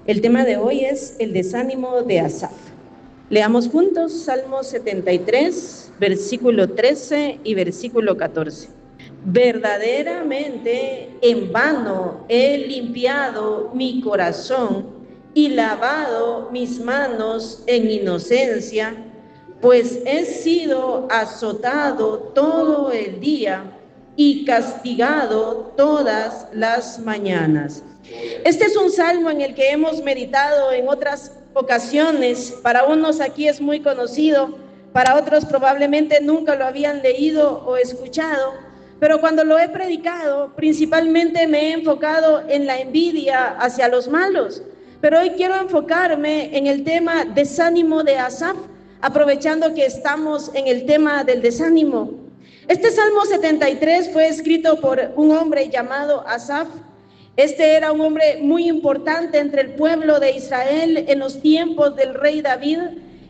El tema de hoy es el desánimo de Asaf. Leamos juntos Salmo 73, versículo 13 y versículo 14. Verdaderamente en vano he limpiado mi corazón y lavado mis manos en inocencia, pues he sido azotado todo el día y castigado todas las mañanas. Este es un salmo en el que hemos meditado en otras ocasiones. Para unos aquí es muy conocido, para otros probablemente nunca lo habían leído o escuchado, pero cuando lo he predicado, principalmente me he enfocado en la envidia hacia los malos. Pero hoy quiero enfocarme en el tema desánimo de Asaf, aprovechando que estamos en el tema del desánimo. Este Salmo 73 fue escrito por un hombre llamado Asaf. Este era un hombre muy importante entre el pueblo de Israel en los tiempos del rey David.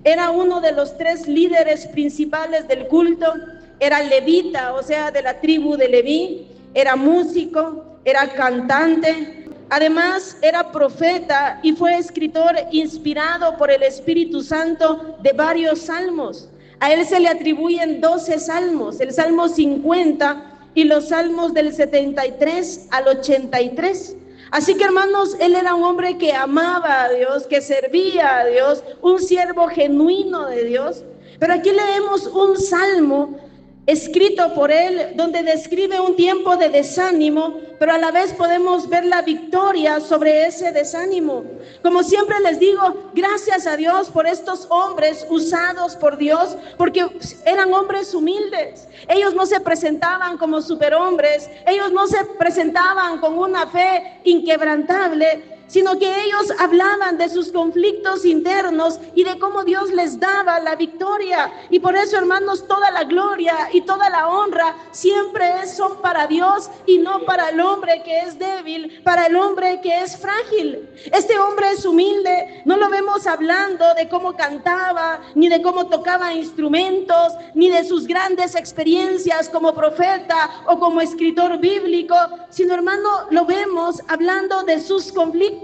Era uno de los 3 líderes principales del culto. Era levita, o sea, de la tribu de Leví. Era músico, era cantante. Además, era profeta y fue escritor inspirado por el Espíritu Santo de varios salmos. A él se le atribuyen 12 salmos, el Salmo 50 y los salmos del 73 al 83. Así que, hermanos, él era un hombre que amaba a Dios, que servía a Dios, un siervo genuino de Dios. Pero aquí leemos un salmo escrito por él, donde describe un tiempo de desánimo, pero a la vez podemos ver la victoria sobre ese desánimo. Como siempre les digo, gracias a Dios por estos hombres usados por Dios, porque eran hombres humildes. Ellos no se presentaban como superhombres, ellos no se presentaban con una fe inquebrantable, sino que ellos hablaban de sus conflictos internos y de cómo Dios les daba la victoria. Y por eso, hermanos, toda la gloria y toda la honra siempre son para Dios y no para el hombre que es débil, para el hombre que es frágil. Este hombre es humilde, no lo vemos hablando de cómo cantaba, ni de cómo tocaba instrumentos, ni de sus grandes experiencias como profeta o como escritor bíblico, sino, hermano, lo vemos hablando de sus conflictos.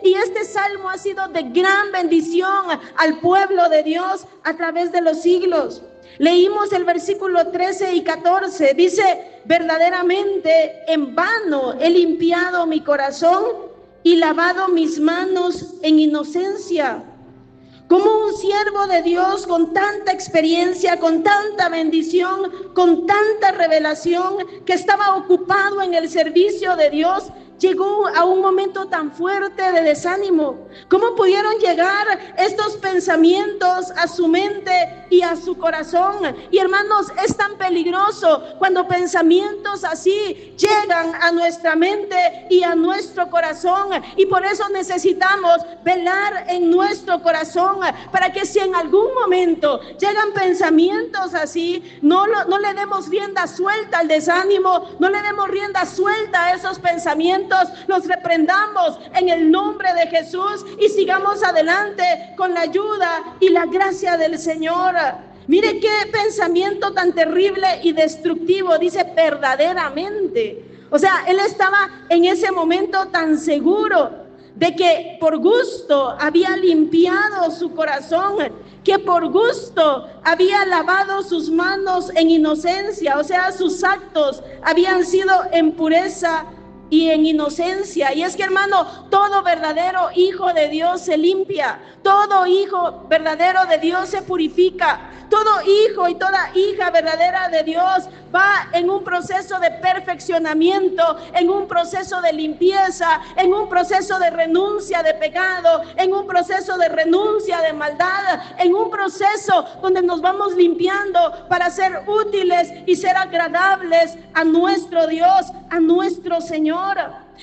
Y este salmo ha sido de gran bendición al pueblo de Dios a través de los siglos. Leímos el versículo 13 y 14, dice: verdaderamente en vano he limpiado mi corazón y lavado mis manos en inocencia. Como un siervo de Dios con tanta experiencia, con tanta bendición, con tanta revelación, que estaba ocupado en el servicio de Dios, llegó a un momento tan fuerte de desánimo. ¿Cómo pudieron llegar estos pensamientos a su mente y a su corazón? Y, hermanos, es tan peligroso cuando pensamientos así llegan a nuestra mente y a nuestro corazón. Y por eso necesitamos velar en nuestro corazón, para que si en algún momento llegan pensamientos así, no le demos rienda suelta al desánimo, no le demos rienda suelta a esos pensamientos. Los reprendamos en el nombre de Jesús y sigamos adelante con la ayuda y la gracia del Señor. Mire qué pensamiento tan terrible y destructivo, dice verdaderamente. O sea, él estaba en ese momento tan seguro de que por gusto había limpiado su corazón, que por gusto había lavado sus manos en inocencia, o sea, sus actos habían sido en pureza y en inocencia. Y es que, hermano, todo verdadero hijo de Dios se limpia, todo hijo verdadero de Dios se purifica, todo hijo y toda hija verdadera de Dios va en un proceso de perfeccionamiento, en un proceso de limpieza, en un proceso de renuncia de pecado, en un proceso de renuncia de maldad, en un proceso donde nos vamos limpiando para ser útiles y ser agradables a nuestro Dios, a nuestro Señor.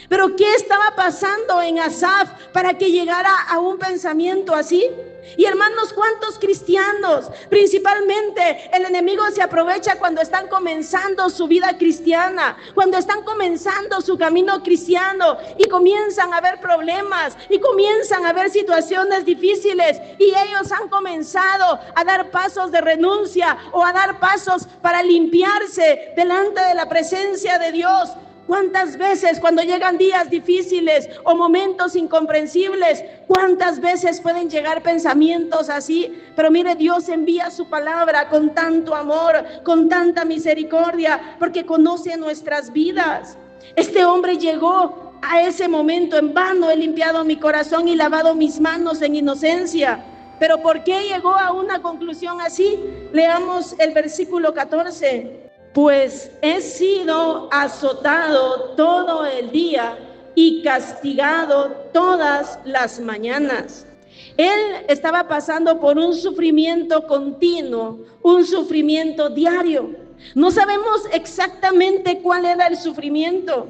Pero ¿qué estaba pasando en Asaf para que llegara a un pensamiento así? Y, hermanos, ¿cuántos cristianos? Principalmente el enemigo se aprovecha cuando están comenzando su vida cristiana, cuando están comenzando su camino cristiano y comienzan a haber problemas y comienzan a haber situaciones difíciles, y ellos han comenzado a dar pasos de renuncia o a dar pasos para limpiarse delante de la presencia de Dios. ¿Cuántas veces cuando llegan días difíciles o momentos incomprensibles, cuántas veces pueden llegar pensamientos así? Pero mire, Dios envía su palabra con tanto amor, con tanta misericordia, porque conoce nuestras vidas. Este hombre llegó a ese momento: en vano he limpiado mi corazón y lavado mis manos en inocencia. Pero ¿por qué llegó a una conclusión así? Leamos el versículo 14. Pues he sido azotado todo el día y castigado todas las mañanas. Él estaba pasando por un sufrimiento continuo, un sufrimiento diario. No sabemos exactamente cuál era el sufrimiento.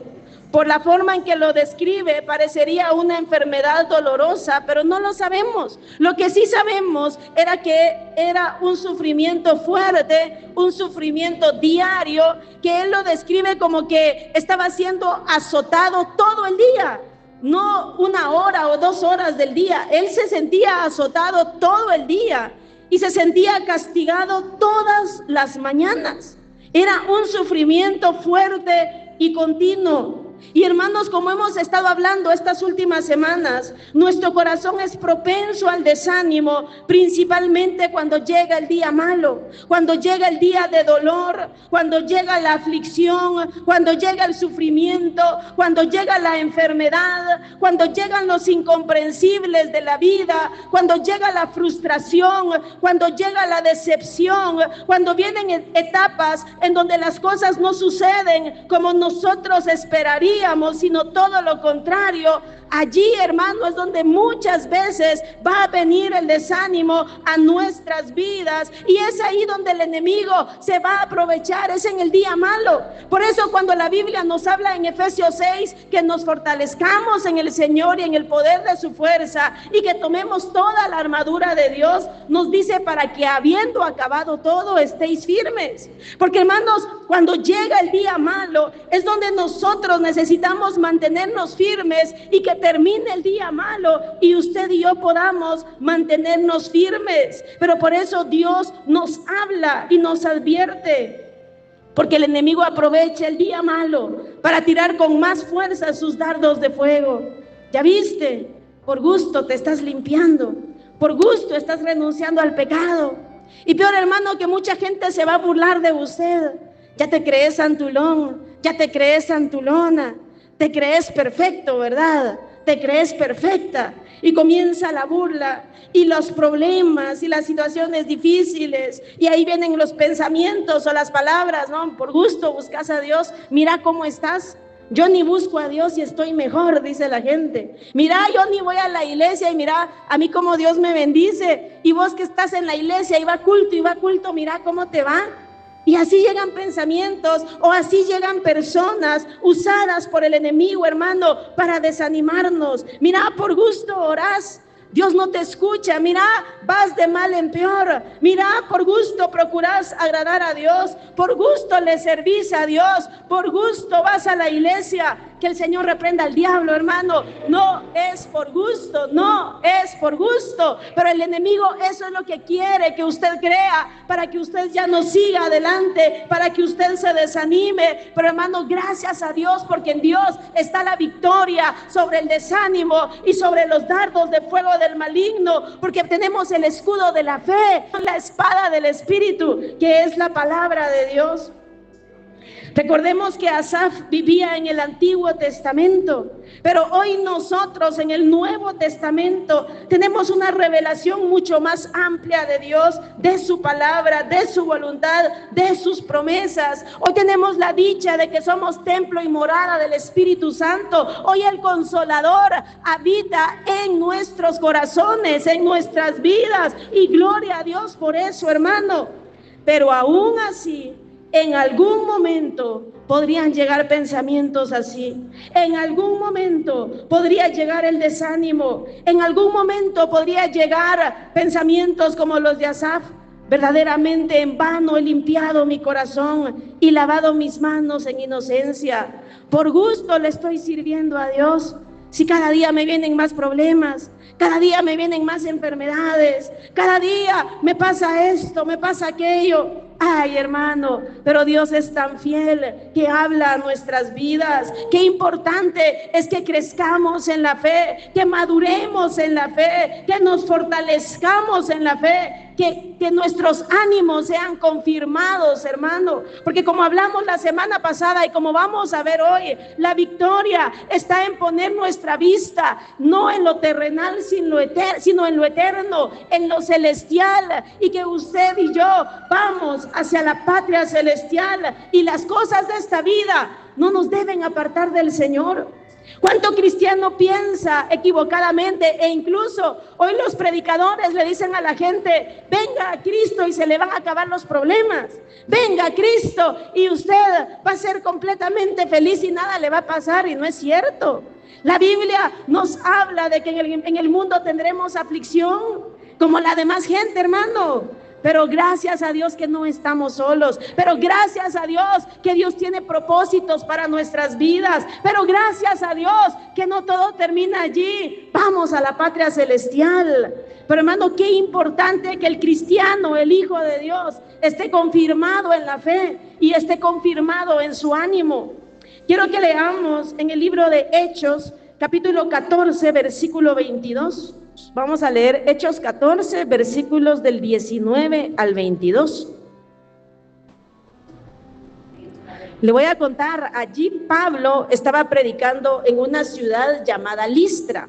Por la forma en que lo describe, parecería una enfermedad dolorosa, pero no lo sabemos. Lo que sí sabemos era que era un sufrimiento fuerte, un sufrimiento diario, que él lo describe como que estaba siendo azotado todo el día, no 1 hora o 2 horas del día. Él se sentía azotado todo el día y se sentía castigado todas las mañanas. Era un sufrimiento fuerte y continuo. Y hermanos, como hemos estado hablando estas últimas semanas, nuestro corazón es propenso al desánimo, principalmente cuando llega el día malo, cuando llega el día de dolor, cuando llega la aflicción, cuando llega el sufrimiento, cuando llega la enfermedad, cuando llegan los incomprensibles de la vida, cuando llega la frustración, cuando llega la decepción, cuando vienen etapas en donde las cosas no suceden como nosotros esperaríamos, sino todo lo contrario. Allí, hermano, es donde muchas veces va a venir el desánimo a nuestras vidas, y es ahí donde el enemigo se va a aprovechar, es en el día malo. Por eso cuando la Biblia nos habla en Efesios 6 que nos fortalezcamos en el Señor y en el poder de su fuerza, y que tomemos toda la armadura de Dios, nos dice para que habiendo acabado todo estéis firmes. Porque, hermanos, cuando llega el día malo es donde nosotros necesitamos mantenernos firmes, y que termine el día malo y usted y yo podamos mantenernos firmes. Pero por eso Dios nos habla y nos advierte, porque el enemigo aprovecha el día malo para tirar con más fuerza sus dardos de fuego. ¿Ya viste? Por gusto te estás limpiando, por gusto estás renunciando al pecado. Y peor, hermano, que mucha gente se va a burlar de usted. Ya te crees santulón, ya te crees santulona, te crees perfecto, ¿verdad? Te crees perfecta, y comienza la burla y los problemas y las situaciones difíciles, y ahí vienen los pensamientos o las palabras, ¿no? Por gusto buscas a Dios, mira cómo estás. Yo ni busco a Dios y estoy mejor, dice la gente. Mira, yo ni voy a la iglesia y mira a mí cómo Dios me bendice, y vos que estás en la iglesia y va culto, mira cómo te va. Y así llegan pensamientos, o así llegan personas usadas por el enemigo, hermano, para desanimarnos. Mira, por gusto orás, Dios no te escucha. Mira, vas de mal en peor. Mira, por gusto procurás agradar a Dios, por gusto le servís a Dios, por gusto vas a la iglesia. Que el Señor reprenda al diablo, hermano. No es por gusto, no es por gusto. Pero el enemigo eso es lo que quiere que usted crea, para que usted ya no siga adelante, para que usted se desanime. Pero, hermano, gracias a Dios, porque en Dios está la victoria sobre el desánimo y sobre los dardos de fuego del maligno, porque tenemos el escudo de la fe, la espada del Espíritu, que es la palabra de Dios. Recordemos que Asaf vivía en el Antiguo Testamento, pero hoy nosotros en el Nuevo Testamento tenemos una revelación mucho más amplia de Dios, de su palabra, de su voluntad, de sus promesas. Hoy tenemos la dicha de que somos templo y morada del Espíritu Santo. Hoy el Consolador habita en nuestros corazones, en nuestras vidas, y gloria a Dios por eso, hermano. Pero aún así, en algún momento podrían llegar pensamientos así. En algún momento podría llegar el desánimo. En algún momento podría llegar pensamientos como los de Asaf. Verdaderamente en vano he limpiado mi corazón y lavado mis manos en inocencia. Por gusto le estoy sirviendo a Dios. Si cada día me vienen más problemas, cada día me vienen más enfermedades, cada día me pasa esto, me pasa aquello. Ay, hermano, pero Dios es tan fiel que habla a nuestras vidas. Qué importante es que crezcamos en la fe, que maduremos en la fe, que nos fortalezcamos en la fe, que nuestros ánimos sean confirmados, hermano. Porque como hablamos la semana pasada y como vamos a ver hoy, la victoria está en poner nuestra vista no en lo terrenal, sino en lo eterno, en lo celestial, y que usted y yo vamos hacia la patria celestial, y las cosas de esta vida no nos deben apartar del Señor. ¿Cuánto cristiano piensa equivocadamente? E incluso hoy los predicadores le dicen a la gente: venga a Cristo y se le van a acabar los problemas. Venga a Cristo y usted va a ser completamente feliz y nada le va a pasar. Y no es cierto. La Biblia nos habla de que en el mundo tendremos aflicción como la demás gente, hermano. Pero gracias a Dios que no estamos solos. Pero gracias a Dios que Dios tiene propósitos para nuestras vidas. Pero gracias a Dios que no todo termina allí. Vamos a la patria celestial. Pero hermano, qué importante que el cristiano, el Hijo de Dios, esté confirmado en la fe y esté confirmado en su ánimo. Quiero que leamos en el libro de Hechos, capítulo 14, versículo 22. Vamos a leer Hechos 14, versículos del 19 al 22. Le voy a contar, allí Pablo estaba predicando en una ciudad llamada Listra.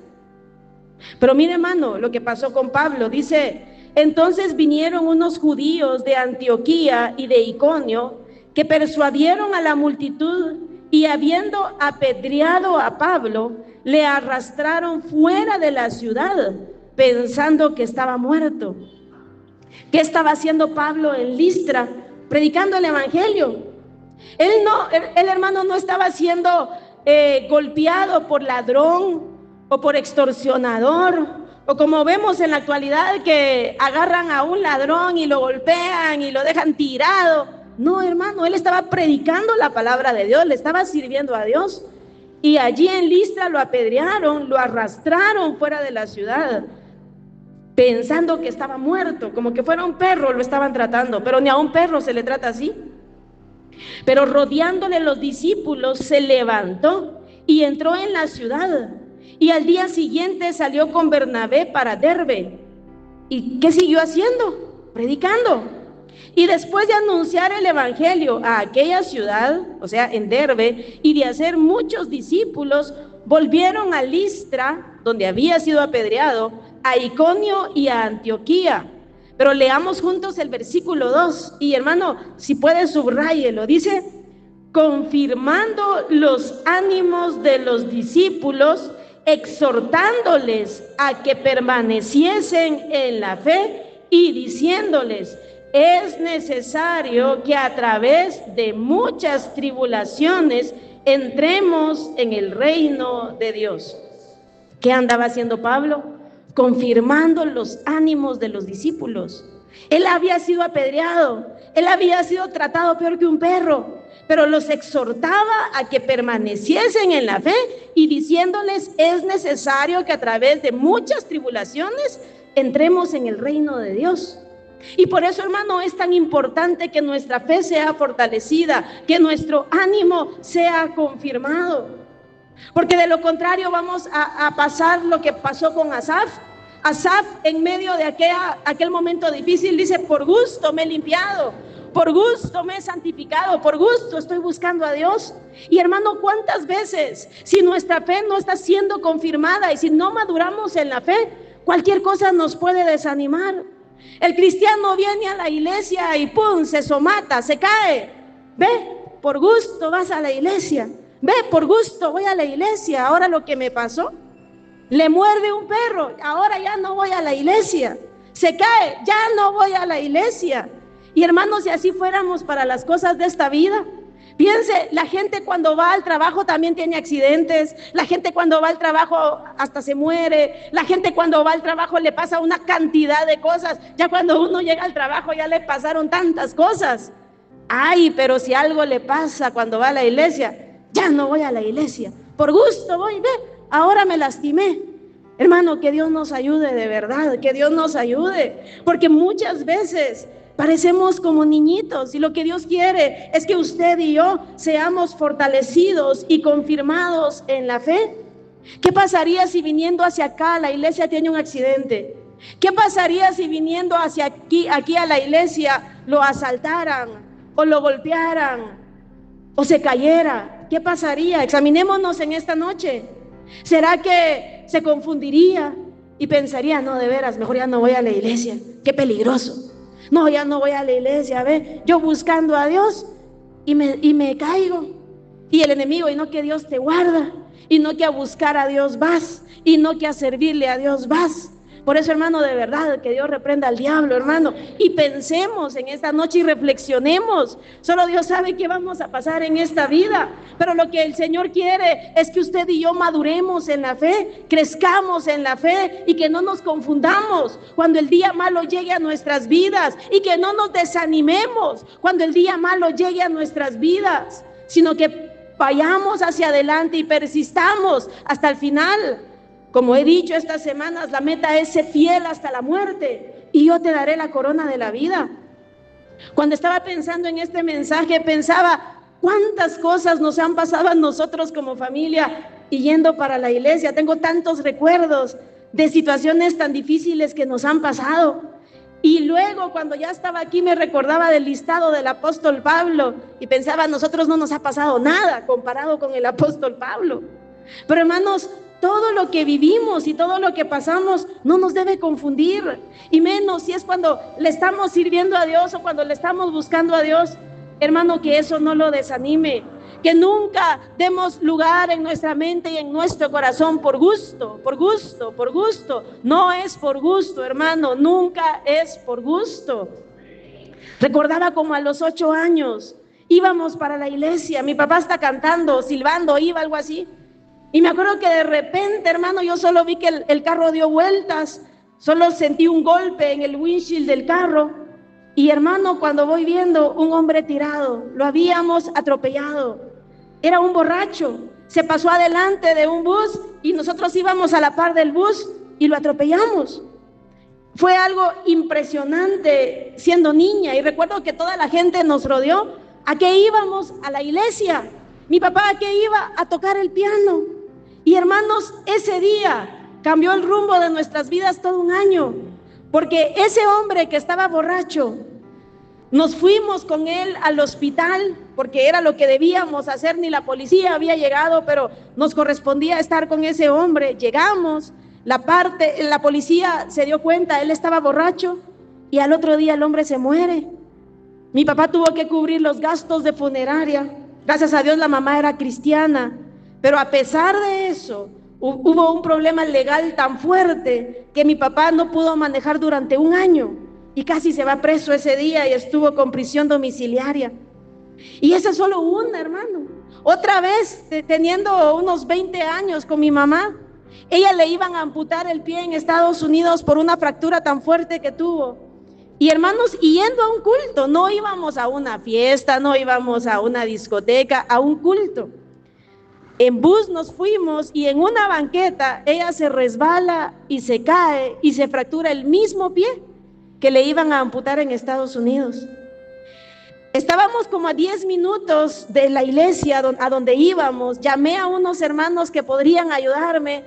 Pero mire, hermano, lo que pasó con Pablo. Dice: entonces vinieron unos judíos de Antioquía y de Iconio que persuadieron a la multitud, y habiendo apedreado a Pablo, le arrastraron fuera de la ciudad, pensando que estaba muerto. ¿Qué estaba haciendo Pablo en Listra? Predicando el evangelio. El hermano no estaba siendo golpeado por ladrón o por extorsionador, o como vemos en la actualidad, que agarran a un ladrón y lo golpean y lo dejan tirado. No, hermano, él estaba predicando la palabra de Dios, le estaba sirviendo a Dios. Y allí en Listra lo apedrearon, lo arrastraron fuera de la ciudad, pensando que estaba muerto, como que fuera un perro lo estaban tratando, pero ni a un perro se le trata así. Pero rodeándole los discípulos, se levantó y entró en la ciudad, y al día siguiente salió con Bernabé para Derbe. ¿Y qué siguió haciendo? Predicando. Y después de anunciar el evangelio a aquella ciudad, o sea, en Derbe, y de hacer muchos discípulos, volvieron a Listra, donde había sido apedreado, a Iconio y a Antioquía. Pero leamos juntos el versículo 2. Y hermano, si puede, subráyelo. Dice: confirmando los ánimos de los discípulos, exhortándoles a que permaneciesen en la fe, y diciéndoles: es necesario que a través de muchas tribulaciones entremos en el reino de Dios. ¿Qué andaba haciendo Pablo? Confirmando los ánimos de los discípulos. Él había sido apedreado, él había sido tratado peor que un perro, pero los exhortaba a que permaneciesen en la fe, y diciéndoles: es necesario que a través de muchas tribulaciones entremos en el reino de Dios. Y por eso, hermano, es tan importante que nuestra fe sea fortalecida, que nuestro ánimo sea confirmado, porque de lo contrario vamos a pasar lo que pasó con Asaf. Asaf, en medio de aquel momento difícil, dice: por gusto me he limpiado, por gusto me he santificado, por gusto estoy buscando a Dios. Y hermano, ¿cuántas veces, si nuestra fe no está siendo confirmada y si no maduramos en la fe, cualquier cosa nos puede desanimar? El cristiano viene a la iglesia y ¡pum!, se somata, se cae. Ve, por gusto vas a la iglesia. Ve, por gusto voy a la iglesia. Ahora lo que me pasó, le muerde un perro, ahora ya no voy a la iglesia. Se cae, ya no voy a la iglesia. Y hermanos, si así fuéramos para las cosas de esta vida, piense, la gente cuando va al trabajo también tiene accidentes, la gente cuando va al trabajo hasta se muere, la gente cuando va al trabajo le pasa una cantidad de cosas. Ya cuando uno llega al trabajo ya le pasaron tantas cosas. Ay, pero si algo le pasa cuando va a la iglesia, ya no voy a la iglesia, por gusto voy, ve, ahora me lastimé. Hermano, que Dios nos ayude de verdad, que Dios nos ayude, porque muchas veces parecemos como niñitos, y lo que Dios quiere es que usted y yo seamos fortalecidos y confirmados en la fe. ¿Qué pasaría si viniendo hacia acá la iglesia tiene un accidente? ¿Qué pasaría si viniendo hacia aquí a la iglesia lo asaltaran o lo golpearan o se cayera? ¿Qué pasaría? Examinémonos en esta noche. ¿Será que se confundiría y pensaría, no, de veras, mejor ya no voy a la iglesia, qué peligroso? No, ya no voy a la iglesia, yo buscando a Dios y me caigo. Y el enemigo, y no que Dios te guarda, y no que a buscar a Dios vas, y no que a servirle a Dios vas. Por eso, hermano, de verdad, que Dios reprenda al diablo, hermano, y pensemos en esta noche y reflexionemos. Solo Dios sabe qué vamos a pasar en esta vida, pero lo que el Señor quiere es que usted y yo maduremos en la fe, crezcamos en la fe, y que no nos confundamos cuando el día malo llegue a nuestras vidas, y que no nos desanimemos cuando el día malo llegue a nuestras vidas, sino que vayamos hacia adelante y persistamos hasta el final. Como he dicho estas semanas, la meta es ser fiel hasta la muerte, y yo te daré la corona de la vida. Cuando estaba pensando en este mensaje, pensaba cuántas cosas nos han pasado a nosotros como familia y yendo para la iglesia. Tengo tantos recuerdos de situaciones tan difíciles que nos han pasado. Y luego, cuando ya estaba aquí, me recordaba del listado del apóstol Pablo y pensaba, a nosotros no nos ha pasado nada comparado con el apóstol Pablo. Pero hermanos, todo lo que vivimos y todo lo que pasamos no nos debe confundir, y menos si es cuando le estamos sirviendo a Dios o cuando le estamos buscando a Dios. Hermano, que eso no lo desanime, que nunca demos lugar en nuestra mente y en nuestro corazón por gusto. No es por gusto, hermano, nunca es por gusto. Recordaba como a los 8 años íbamos para la iglesia, mi papá está cantando, silbando, iba algo así. Y me acuerdo que de repente, hermano, yo solo vi que el carro dio vueltas, solo sentí un golpe en el windshield del carro. Y hermano, cuando voy viendo un hombre tirado, lo habíamos atropellado. Era un borracho, se pasó adelante de un bus y nosotros íbamos a la par del bus y lo atropellamos. Fue algo impresionante siendo niña, y recuerdo que toda la gente nos rodeó. ¿A qué íbamos? A la iglesia. Mi papá, ¿a qué iba? A tocar el piano. Y hermanos, ese día cambió el rumbo de nuestras vidas todo un año, porque ese hombre que estaba borracho, nos fuimos con él al hospital, porque era lo que debíamos hacer, ni la policía había llegado, pero nos correspondía estar con ese hombre. Llegamos, la policía se dio cuenta, él estaba borracho, y al otro día el hombre se muere. Mi papá tuvo que cubrir los gastos de funeraria. Gracias a Dios la mamá era cristiana, pero a pesar de eso, hubo un problema legal tan fuerte que mi papá no pudo manejar durante un año y casi se va preso ese día y estuvo con prisión domiciliaria. Y esa es solo una, hermano. Otra vez, teniendo unos 20 años con mi mamá, ella le iban a amputar el pie en Estados Unidos por una fractura tan fuerte que tuvo. Y hermanos, yendo a un culto, no íbamos a una fiesta, no íbamos a una discoteca, a un culto. En bus nos fuimos, y en una banqueta ella se resbala y se cae y se fractura el mismo pie que le iban a amputar en Estados Unidos. Estábamos como a 10 minutos de la iglesia a donde íbamos. Llamé a unos hermanos que podrían ayudarme,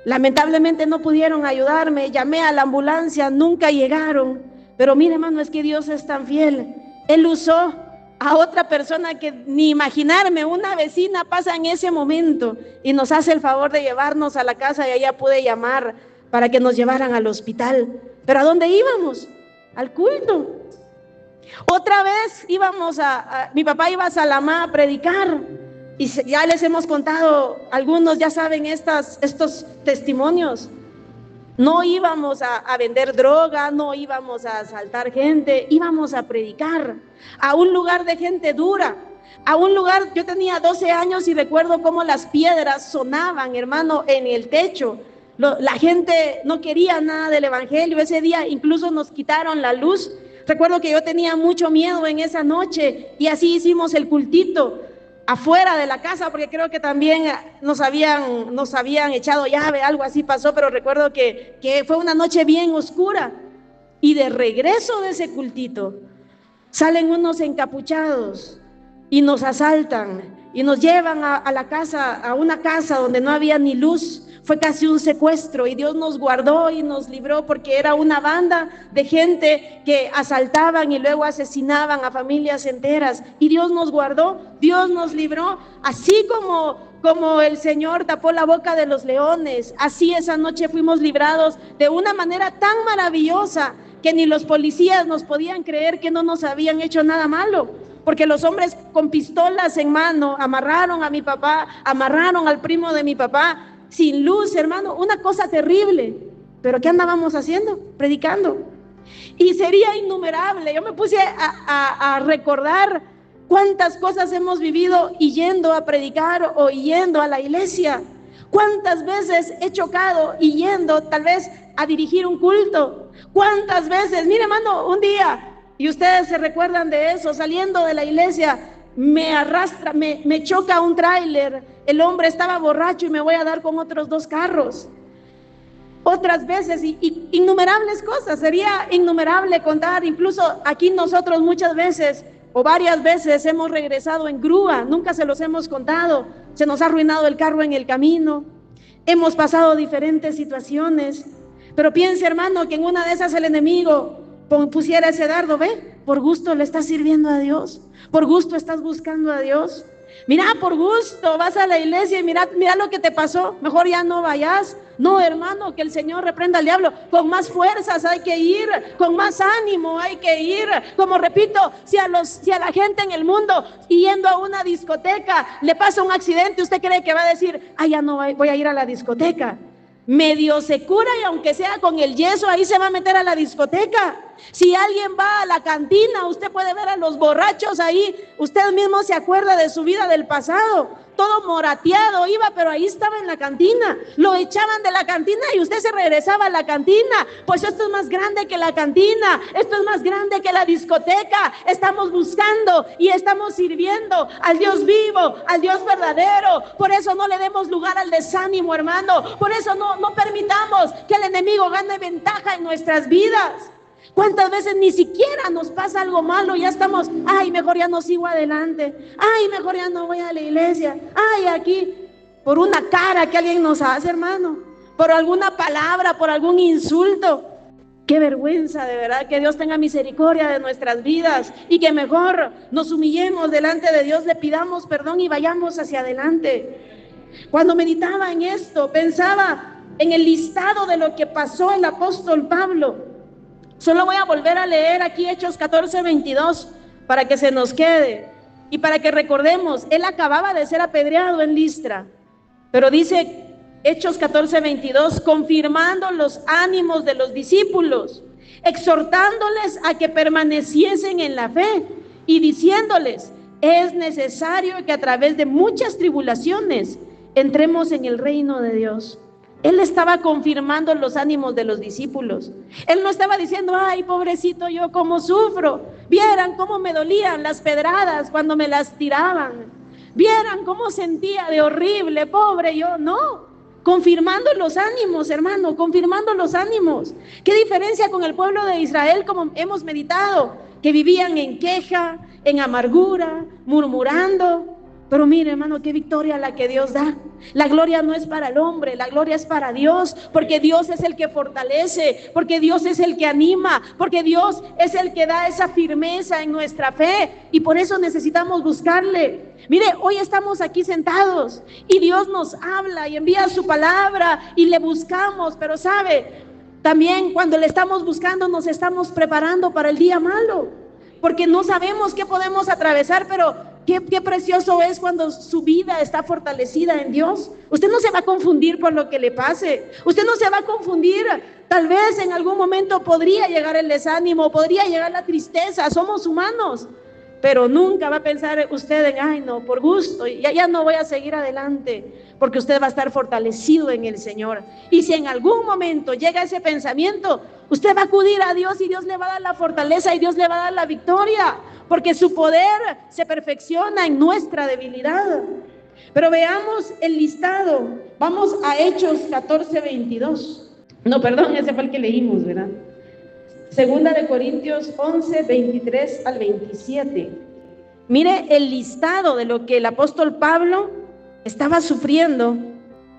lamentablemente no pudieron ayudarme. Llamé a la ambulancia, nunca llegaron. Pero mire, hermano, es que Dios es tan fiel. Él usó a otra persona que ni imaginarme, una vecina pasa en ese momento y nos hace el favor de llevarnos a la casa, y allá pude llamar para que nos llevaran al hospital. ¿Pero a dónde íbamos? Al culto. Otra vez íbamos mi papá iba a Salamá a predicar, y ya les hemos contado, algunos ya saben estos testimonios. No íbamos a vender droga, no íbamos a asaltar gente, íbamos a predicar a un lugar de gente dura, a un lugar. Yo tenía 12 años y recuerdo cómo las piedras sonaban, hermano, en el techo. La gente no quería nada del evangelio. Ese día incluso nos quitaron la luz. Recuerdo que yo tenía mucho miedo en esa noche, y así hicimos el cultito afuera de la casa, porque creo que también nos habían echado llave, algo así pasó, pero recuerdo que fue una noche bien oscura. Y de regreso de ese cultito, salen unos encapuchados y nos asaltan y nos llevan a la casa, a una casa donde no había ni luz. Fue casi un secuestro y Dios nos guardó y nos libró, porque era una banda de gente que asaltaban y luego asesinaban a familias enteras, y Dios nos guardó, Dios nos libró. Así como el Señor tapó la boca de los leones, así esa noche fuimos librados de una manera tan maravillosa que ni los policías nos podían creer que no nos habían hecho nada malo, porque los hombres con pistolas en mano amarraron a mi papá, amarraron al primo de mi papá, sin luz, hermano, una cosa terrible. Pero ¿qué andábamos haciendo? Predicando. Y sería innumerable. Yo me puse a recordar cuántas cosas hemos vivido y yendo a predicar o yendo a la iglesia. Cuántas veces he chocado y yendo tal vez a dirigir un culto. Cuántas veces, mire, hermano, un día, y ustedes se recuerdan de eso, saliendo de la iglesia, me arrastra, me choca un tráiler, el hombre estaba borracho y me voy a dar con otros 2 carros. Otras veces, y innumerables cosas, sería innumerable contar. Incluso aquí nosotros muchas veces o varias veces hemos regresado en grúa, nunca se los hemos contado, se nos ha arruinado el carro en el camino, hemos pasado diferentes situaciones. Pero piense, hermano, que en una de esas el enemigo pusiera ese dardo. Ve, por gusto le estás sirviendo a Dios, por gusto estás buscando a Dios. Mira, por gusto vas a la iglesia y mira lo que te pasó, mejor ya no vayas. No, hermano, que el Señor reprenda al diablo. Con más fuerzas hay que ir, con más ánimo hay que ir. Como repito, si a la gente en el mundo yendo a una discoteca le pasa un accidente, ¿usted cree que va a decir, ya no voy a ir a la discoteca? Medio se cura, y aunque sea con el yeso, ahí se va a meter a la discoteca. Si alguien va a la cantina, usted puede ver a los borrachos ahí, usted mismo se acuerda de su vida del pasado, todo morateado iba, pero ahí estaba en la cantina. Lo echaban de la cantina y usted se regresaba a la cantina. Pues esto es más grande que la cantina, esto es más grande que la discoteca. Estamos buscando y estamos sirviendo al Dios vivo, al Dios verdadero. Por eso no le demos lugar al desánimo, hermano. Por eso no permitamos que el enemigo gane ventaja en nuestras vidas. ¿Cuántas veces ni siquiera nos pasa algo malo? Ya estamos, mejor ya no sigo adelante, mejor ya no voy a la iglesia, aquí, por una cara que alguien nos hace, hermano, por alguna palabra, por algún insulto. Qué vergüenza, de verdad. Que Dios tenga misericordia de nuestras vidas y que mejor nos humillemos delante de Dios, le pidamos perdón y vayamos hacia adelante. Cuando meditaba en esto, pensaba en el listado de lo que pasó el apóstol Pablo. Solo voy a volver a leer aquí Hechos 14:22 para que se nos quede y para que recordemos. Él acababa de ser apedreado en Listra, pero dice Hechos 14:22, confirmando los ánimos de los discípulos, exhortándoles a que permaneciesen en la fe y diciéndoles, es necesario que a través de muchas tribulaciones entremos en el reino de Dios. Él estaba confirmando los ánimos de los discípulos. Él no estaba diciendo, pobrecito yo, cómo sufro. Vieran cómo me dolían las pedradas cuando me las tiraban. Vieran cómo sentía de horrible, pobre yo. No, confirmando los ánimos, hermano, confirmando los ánimos. ¿Qué diferencia con el pueblo de Israel, como hemos meditado? Que vivían en queja, en amargura, murmurando. Pero mire, hermano, qué victoria la que Dios da. La gloria no es para el hombre, la gloria es para Dios, porque Dios es el que fortalece, porque Dios es el que anima, porque Dios es el que da esa firmeza en nuestra fe, y por eso necesitamos buscarle. Mire, hoy estamos aquí sentados y Dios nos habla y envía su palabra y le buscamos, pero sabe, también cuando le estamos buscando nos estamos preparando para el día malo, porque no sabemos qué podemos atravesar, pero qué precioso es cuando su vida está fortalecida en Dios. Usted no se va a confundir por lo que le pase, usted no se va a confundir. Tal vez en algún momento podría llegar el desánimo, podría llegar la tristeza, somos humanos, pero nunca va a pensar usted en, no, por gusto, ya no voy a seguir adelante, porque usted va a estar fortalecido en el Señor. Y si en algún momento llega ese pensamiento, usted va a acudir a Dios y Dios le va a dar la fortaleza y Dios le va a dar la victoria, porque su poder se perfecciona en nuestra debilidad. Pero veamos el listado. Vamos a Hechos 14:22. No, perdón, ese fue el que leímos, ¿verdad? Segunda de Corintios 11, 23 al 27. Mire el listado de lo que el apóstol Pablo estaba sufriendo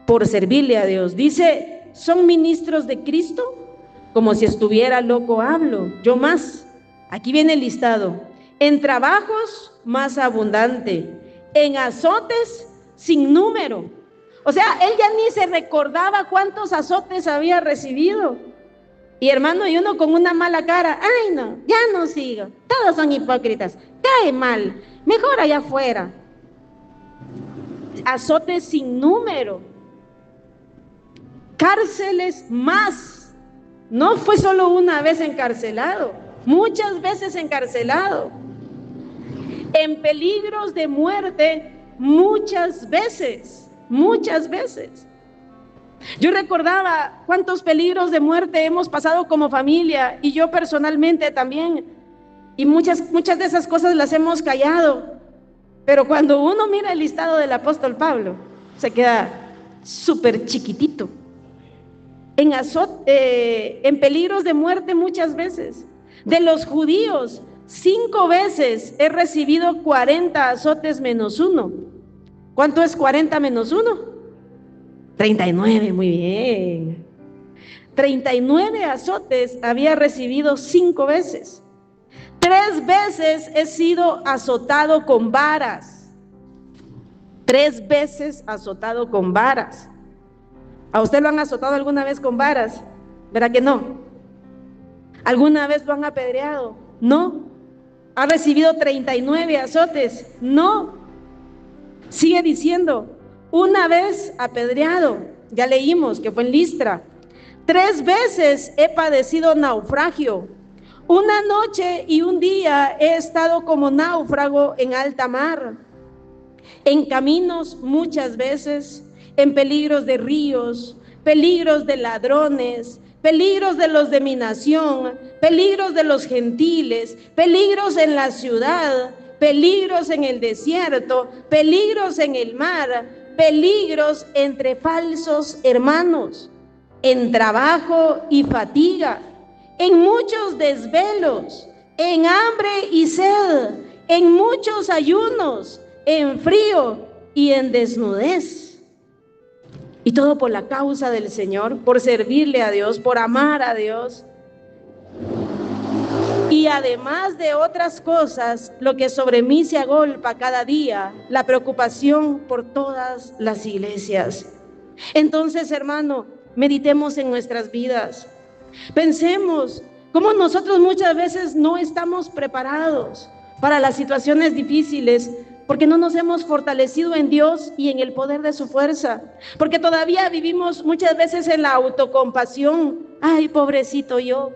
por servirle a Dios. Dice: son ministros de Cristo, como si estuviera loco hablo, yo más. Aquí viene el listado: en trabajos más abundante, en azotes sin número. O sea, él ya ni se recordaba cuántos azotes había recibido. Y hermano, y uno con una mala cara: ay no, ya no sigo, todos son hipócritas, cae mal, mejor allá afuera. Azotes sin número, cárceles más. No fue solo una vez encarcelado, muchas veces encarcelado. En peligros de muerte, muchas veces. Yo recordaba cuántos peligros de muerte hemos pasado como familia, y yo personalmente también, y muchas de esas cosas las hemos callado. Pero cuando uno mira el listado del apóstol Pablo, se queda súper chiquitito. En peligros de muerte muchas veces. De los judíos, 5 veces he recibido 40 azotes menos 1. ¿Cuánto es 40 menos 1? 39, muy bien. 39 azotes había recibido 5 veces. 3 veces he sido azotado con varas. 3 veces azotado con varas. ¿A usted lo han azotado alguna vez con varas? ¿Verdad que no? ¿Alguna vez lo han apedreado? No. ¿Ha recibido 39 azotes? No. Sigue diciendo: una vez apedreado, ya leímos que fue en Listra. 3 veces he padecido naufragio. Una noche y un día he estado como náufrago en alta mar. En caminos muchas veces, en peligros de ríos, peligros de ladrones, peligros de los de mi nación, peligros de los gentiles, peligros en la ciudad, peligros en el desierto, peligros en el mar, peligros entre falsos hermanos, en trabajo y fatiga, en muchos desvelos, en hambre y sed, en muchos ayunos, en frío y en desnudez. Y todo por la causa del Señor, por servirle a Dios, por amar a Dios. Y además de otras cosas, lo que sobre mí se agolpa cada día, la preocupación por todas las iglesias. Entonces, hermano, meditemos en nuestras vidas. Pensemos cómo nosotros muchas veces no estamos preparados para las situaciones difíciles, porque no nos hemos fortalecido en Dios y en el poder de su fuerza, porque todavía vivimos muchas veces en la autocompasión. Ay, pobrecito yo,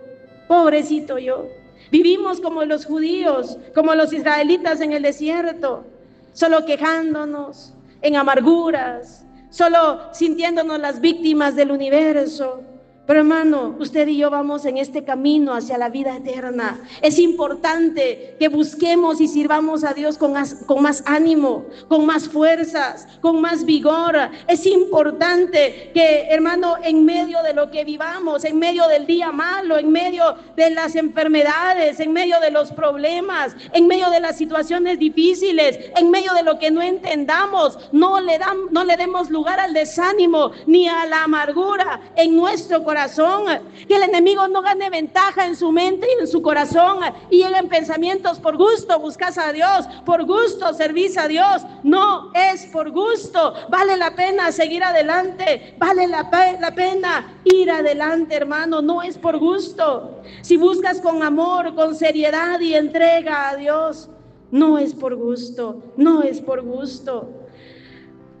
pobrecito yo. Vivimos como los judíos, como los israelitas en el desierto, solo quejándonos, en amarguras, solo sintiéndonos las víctimas del universo. Pero hermano, usted y yo vamos en este camino hacia la vida eterna. Es importante que busquemos y sirvamos a Dios con más ánimo, con más fuerzas, con más vigor. Es importante que, hermano, en medio de lo que vivamos, en medio del día malo, en medio de las enfermedades, en medio de los problemas, en medio de las situaciones difíciles, en medio de lo que no entendamos, no le demos lugar al desánimo ni a la amargura en nuestro corazón. Que el enemigo no gane ventaja en su mente y en su corazón y lleguen pensamientos: por gusto buscas a Dios, por gusto servís a Dios. No es por gusto. Vale la pena seguir adelante, vale la pena ir adelante, hermano. No es por gusto. Si buscas con amor, con seriedad y entrega a Dios, no es por gusto, no es por gusto.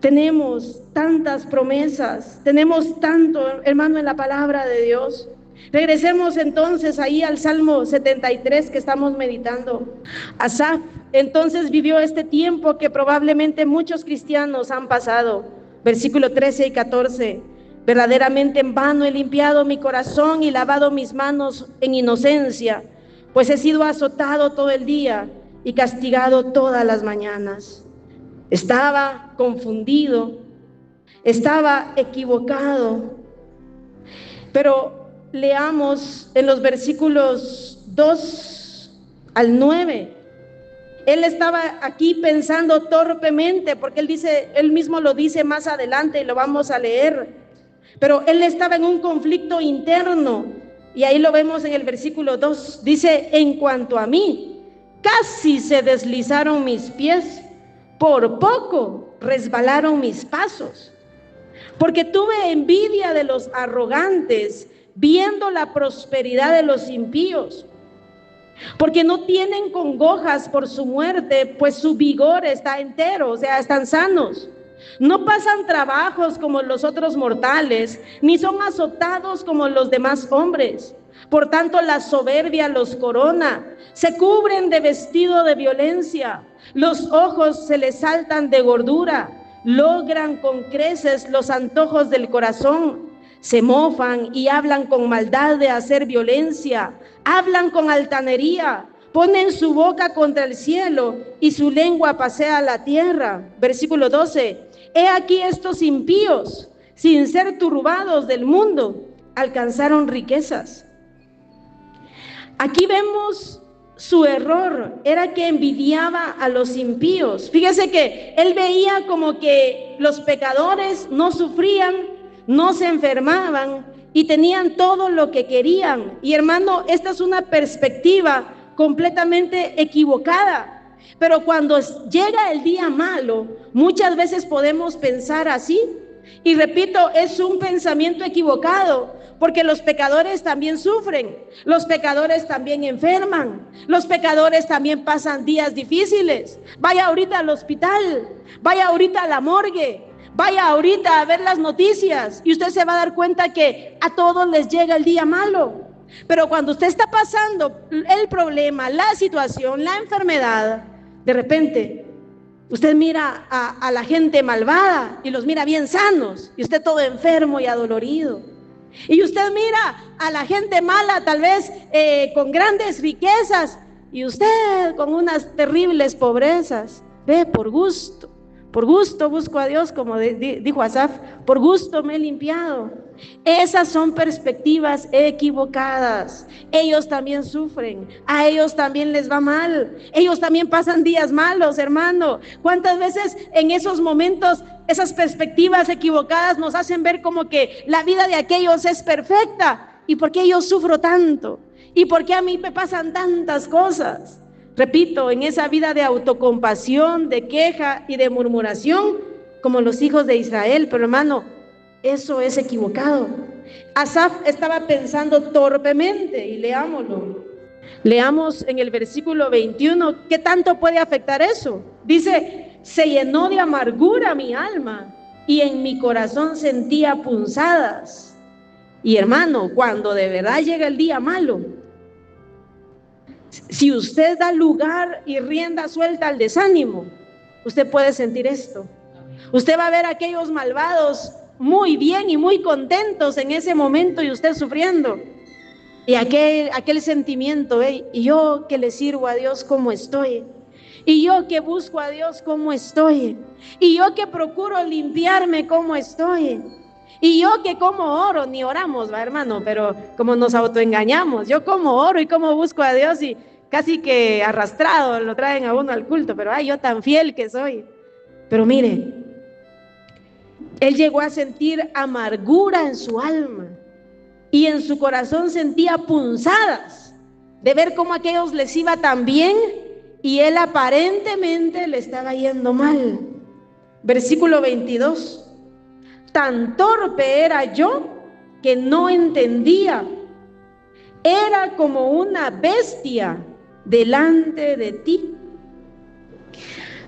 Tenemos tantas promesas, tenemos tanto, hermano, en la palabra de Dios. Regresemos entonces ahí al Salmo 73 que estamos meditando. Asaf entonces vivió este tiempo que probablemente muchos cristianos han pasado. Versículo 13 y 14. Verdaderamente en vano he limpiado mi corazón y lavado mis manos en inocencia, pues he sido azotado todo el día y castigado todas las mañanas. Estaba confundido, estaba equivocado, pero leamos en los versículos 2 al 9. Él estaba aquí pensando torpemente, porque él mismo lo dice más adelante y lo vamos a leer. Pero él estaba en un conflicto interno y ahí lo vemos en el versículo 2. Dice: en cuanto a mí, casi se deslizaron mis pies, por poco resbalaron mis pasos, porque tuve envidia de los arrogantes, viendo la prosperidad de los impíos, porque no tienen congojas por su muerte, pues su vigor está entero, o sea, están sanos. No pasan trabajos como los otros mortales, ni son azotados como los demás hombres. Por tanto, la soberbia los corona, se cubren de vestido de violencia, los ojos se les saltan de gordura, logran con creces los antojos del corazón, se mofan y hablan con maldad de hacer violencia, hablan con altanería, ponen su boca contra el cielo y su lengua pasea la tierra. Versículo 12: he aquí estos impíos, sin ser turbados del mundo, alcanzaron riquezas. Aquí vemos su error, era que envidiaba a los impíos. Fíjese que él veía como que los pecadores no sufrían, no se enfermaban y tenían todo lo que querían. Y hermano, esta es una perspectiva completamente equivocada. Pero cuando llega el día malo, muchas veces podemos pensar así. Y repito, es un pensamiento equivocado, porque los pecadores también sufren, los pecadores también enferman, los pecadores también pasan días difíciles. Vaya ahorita al hospital, vaya ahorita a la morgue, vaya ahorita a ver las noticias y usted se va a dar cuenta que a todos les llega el día malo. Pero cuando usted está pasando el problema, la situación, la enfermedad, de repente usted mira a la gente malvada y los mira bien sanos, y usted todo enfermo y adolorido. Y usted mira a la gente mala, tal vez con grandes riquezas, y usted con unas terribles pobrezas. Ve, por gusto busco a Dios, como dijo Asaf, por gusto me he limpiado. Esas son perspectivas equivocadas. Ellos también sufren, a ellos también les va mal, ellos también pasan días malos, hermano. ¿Cuántas veces en esos momentos esas perspectivas equivocadas nos hacen ver como que la vida de aquellos es perfecta? ¿Y por qué yo sufro tanto? ¿Y por qué a mí me pasan tantas cosas? Repito, en esa vida de autocompasión, de queja y de murmuración, como los hijos de Israel. Pero hermano, eso es equivocado. Asaf estaba pensando torpemente, y leámoslo. Leamos en el versículo 21, ¿qué tanto puede afectar eso? Dice: se llenó de amargura mi alma, y en mi corazón sentía punzadas. Y hermano, cuando de verdad llega el día malo, si usted da lugar y rienda suelta al desánimo, usted puede sentir esto. Usted va a ver a aquellos malvados muy bien y muy contentos en ese momento, y usted sufriendo. Y aquel sentimiento, y yo que le sirvo a Dios, ¿cómo estoy? Y yo que busco a Dios, ¿cómo estoy? Y yo que procuro limpiarme, ¿cómo estoy? Y yo que como oro, ni oramos, va, hermano, pero como nos autoengañamos, yo como oro y como busco a Dios, y casi que arrastrado lo traen a uno al culto, pero ay, yo tan fiel que soy. Pero mire, él llegó a sentir amargura en su alma, y en su corazón sentía punzadas de ver cómo a aquellos les iba tan bien y él aparentemente le estaba yendo mal. Versículo 22. Tan torpe era yo que no entendía. Era como una bestia delante de ti.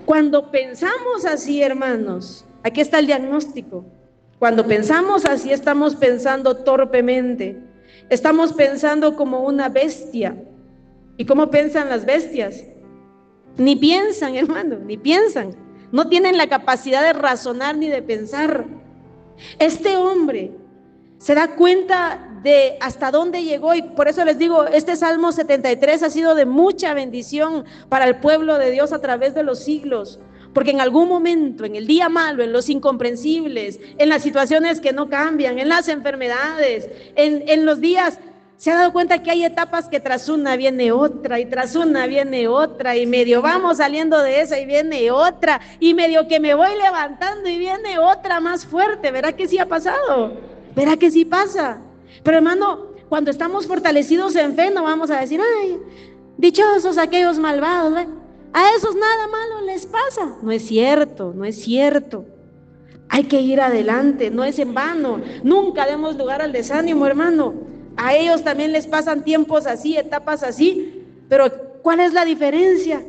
Cuando pensamos así, hermanos, aquí está el diagnóstico. Cuando pensamos así, estamos pensando torpemente. Estamos pensando como una bestia. ¿Y cómo piensan las bestias? Ni piensan, hermano, ni piensan. No tienen la capacidad de razonar ni de pensar. Este hombre se da cuenta de hasta dónde llegó, y por eso les digo, este Salmo 73 ha sido de mucha bendición para el pueblo de Dios a través de los siglos, Porque en algún momento, en el día malo, en los incomprensibles, en las situaciones que no cambian, en las enfermedades, en los días, se ha dado cuenta que hay etapas que tras una viene otra y tras una viene otra y medio vamos saliendo de esa y viene otra y medio que me voy levantando y viene otra más fuerte. ¿Verdad que sí ha pasado? ¿Verdad que sí pasa? Pero hermano, cuando estamos fortalecidos en fe no vamos a decir, ay, dichosos aquellos malvados, ¿eh? A esos nada malo les pasa. No es cierto, no es cierto. Hay que ir adelante, no es en vano. Nunca demos lugar al desánimo, hermano. A ellos también les pasan tiempos así, etapas así. Pero ¿cuál es la diferencia?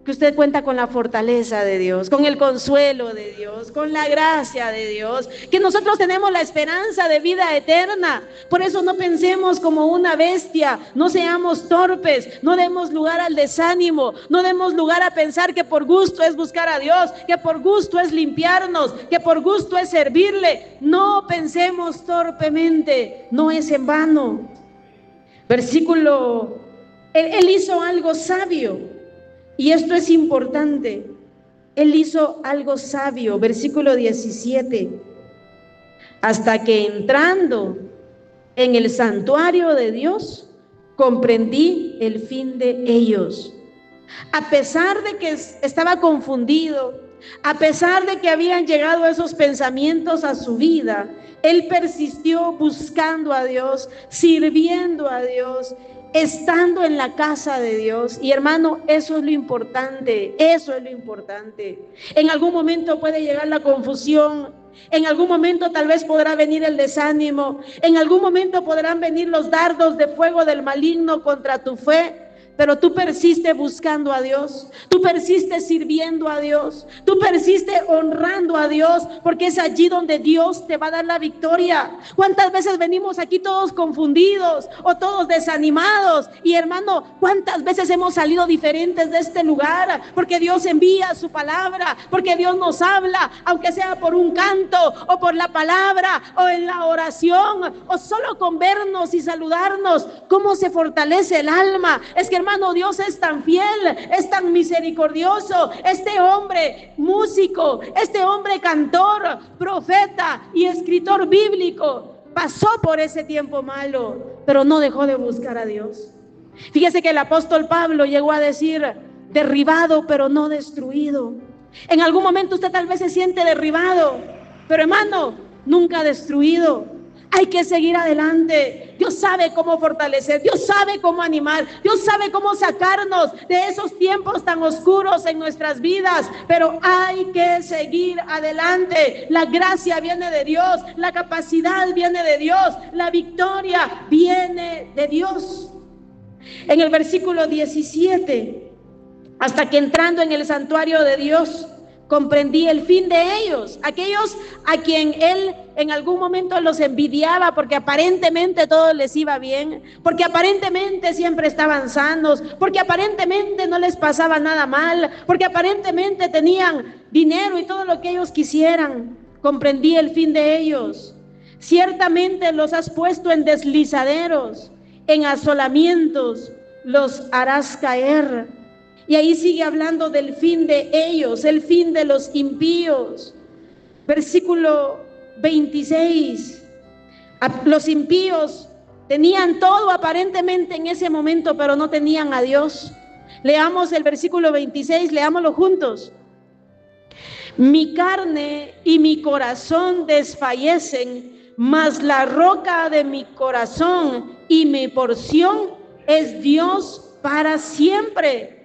Que usted cuenta con la fortaleza de Dios, con el consuelo de Dios, con la gracia de Dios, que nosotros tenemos la esperanza de vida eterna. Por eso no pensemos como una bestia, no seamos torpes, no demos lugar al desánimo, no demos lugar a pensar que por gusto es buscar a Dios, que por gusto es limpiarnos, que por gusto es servirle. No pensemos torpemente, no es en vano. Versículo, él hizo algo sabio. Y esto es importante. Él hizo algo sabio, versículo 17. Hasta que entrando en el santuario de Dios, comprendí el fin de ellos. A pesar de que estaba confundido, a pesar de que habían llegado esos pensamientos a su vida, él persistió buscando a Dios, sirviendo a Dios, estando en la casa de Dios. Y hermano, eso es lo importante, eso es lo importante. En algún momento puede llegar la confusión, en algún momento tal vez podrá venir el desánimo, en algún momento podrán venir los dardos de fuego del maligno contra tu fe. Pero tú persistes buscando a Dios, tú persistes sirviendo a Dios, tú persistes honrando a Dios, porque es allí donde Dios te va a dar la victoria. ¿Cuántas veces venimos aquí todos confundidos o todos desanimados? Y hermano, ¿cuántas veces hemos salido diferentes de este lugar? Porque Dios envía su palabra, porque Dios nos habla, aunque sea por un canto o por la palabra o en la oración o solo con vernos y saludarnos. ¿Cómo se fortalece el alma? Es que hermano, Dios es tan fiel, es tan misericordioso. Este hombre músico, este hombre cantor, profeta y escritor bíblico pasó por ese tiempo malo, pero no dejó de buscar a Dios. Fíjese que el apóstol Pablo llegó a decir, derribado pero no destruido. En algún momento usted tal vez se siente derribado, pero hermano, nunca destruido. Hay que seguir adelante. Dios sabe cómo fortalecer, Dios sabe cómo animar, Dios sabe cómo sacarnos de esos tiempos tan oscuros en nuestras vidas, pero hay que seguir adelante. La gracia viene de Dios, la capacidad viene de Dios, la victoria viene de Dios. En el versículo 17, hasta que entrando en el santuario de Dios, comprendí el fin de ellos, aquellos a quien él en algún momento los envidiaba porque aparentemente todo les iba bien, porque aparentemente siempre estaban sanos, porque aparentemente no les pasaba nada mal, porque aparentemente tenían dinero y todo lo que ellos quisieran. Comprendí el fin de ellos. Ciertamente los has puesto en deslizaderos, en asolamientos los harás caer. Y ahí sigue hablando del fin de ellos, el fin de los impíos. Versículo 26. Los impíos tenían todo aparentemente en ese momento, pero no tenían a Dios. Leamos el versículo 26, leámoslo juntos. Mi carne y mi corazón desfallecen, mas la roca de mi corazón y mi porción es Dios para siempre.